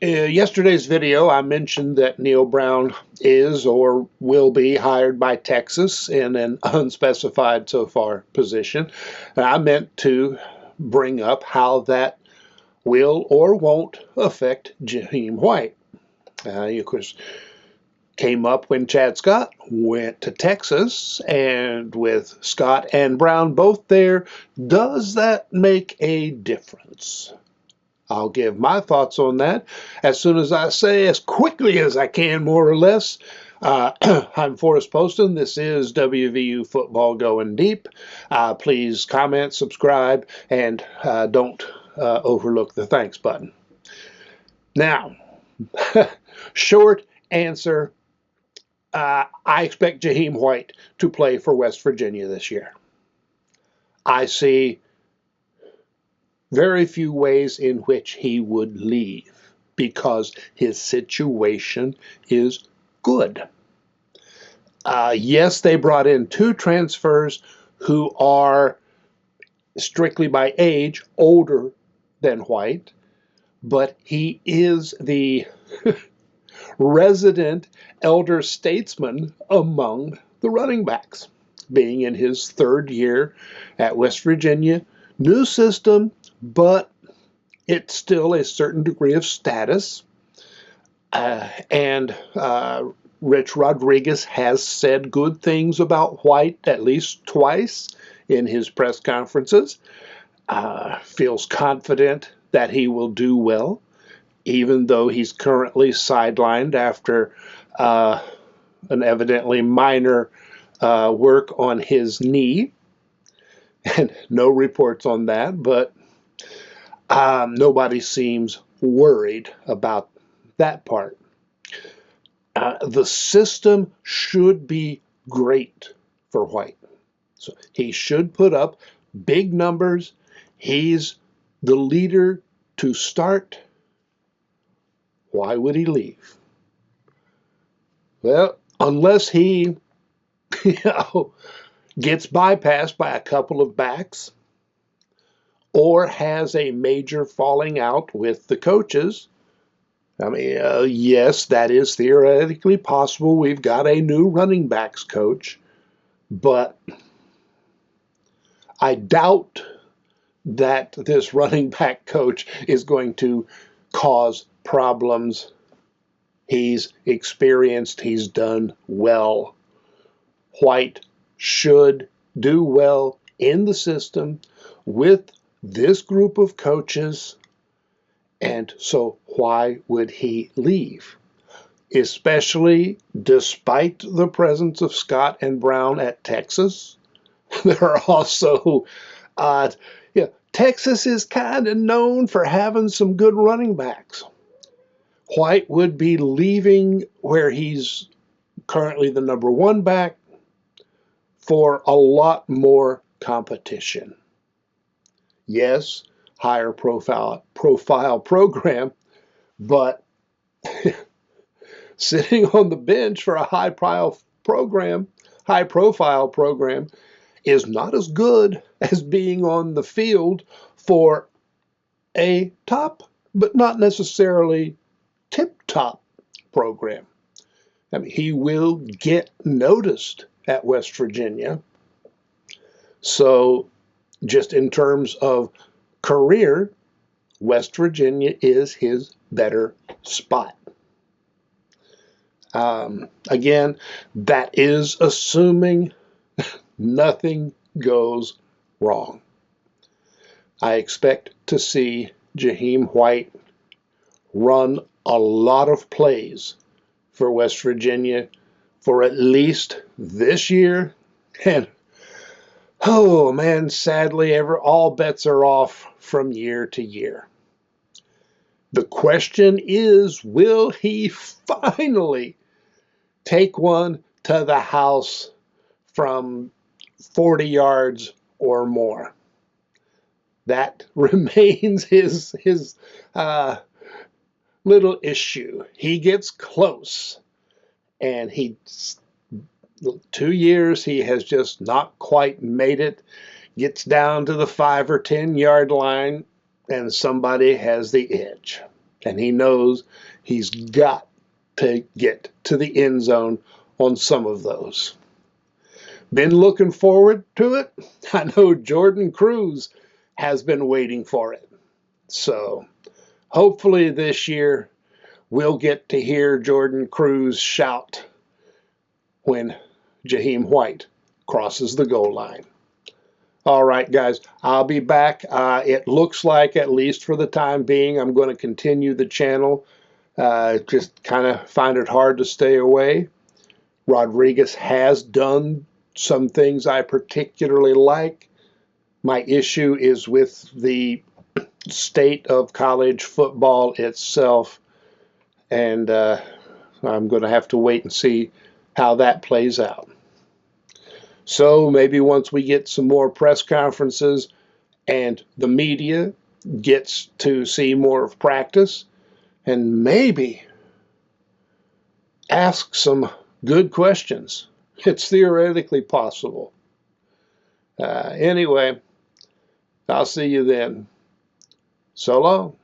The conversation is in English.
Yesterday's video, I mentioned that Neal Brown is or will be hired by Texas in an unspecified so far position. And I meant to bring up how that will or won't affect Jahiem White. Of course, came up when Chad Scott went to Texas, and with Scott and Brown both there, does that make a difference? I'll give my thoughts on that as soon as I say, as quickly as I can, more or less. I'm Forrest Poston. This is WVU Football Going Deep. Please comment, subscribe, and don't overlook the thanks button. Now, short answer, I expect Jahiem White to play for West Virginia this year. I see very few ways in which he would leave because his situation is good. Yes, they brought in two transfers who are strictly by age older than White, but he is the resident elder statesman among the running backs, being in his third year at West Virginia. New system, but it's still a certain degree of status. And Rich Rodriguez has said good things about White at least twice in his press conferences. Feels confident that he will do well, even though he's currently sidelined after an evidently minor work on his knee. And no reports on that, but nobody seems worried about that part. The system should be great for White. So he should put up big numbers. He's the leader to start. Why would he leave? Well, unless he, gets bypassed by a couple of backs or has a major falling out with the coaches. I mean, yes, that is theoretically possible. We've got a new running backs coach, but I doubt that this running back coach is going to cause problems. He's experienced. He's done well. White should do well in the system with this group of coaches, and so why would he leave? Especially despite the presence of Scott and Brown at Texas. There are also, Texas is kind of known for having some good running backs. White would be leaving where he's currently the number one back for a lot more competition. Yes, higher profile program, but sitting on the bench for a high profile program is not as good as being on the field for a top, but not necessarily tip-top program. I mean, he will get noticed at West Virginia. So just in terms of career, West Virginia is his better spot. Again, that is assuming nothing goes wrong. I expect to see Jahiem White run a lot of plays for West Virginia for at least this year. And, oh man, sadly, all bets are off from year to year. The question is, will he finally take one to the house from 40 yards or more? That remains his little issue. He gets close, and 2 years he has just not quite made it. Gets down to the 5 or 10 yard line, and somebody has the edge. And he knows he's got to get to the end zone on some of those. Been looking forward to it. I know Jordan Cruz has been waiting for it. So hopefully this year we'll get to hear Jordan Cruz shout when Jahiem White crosses the goal line. All right, guys, I'll be back. It looks like, at least for the time being, I'm going to continue the channel. Just kind of find it hard to stay away. Rodriguez has done some things I particularly like. My issue is with the state of college football itself, and I'm going to have to wait and see how that plays out. So maybe once we get some more press conferences and the media gets to see more of practice, and maybe ask some good questions. It's theoretically possible. Anyway, I'll see you then. So long.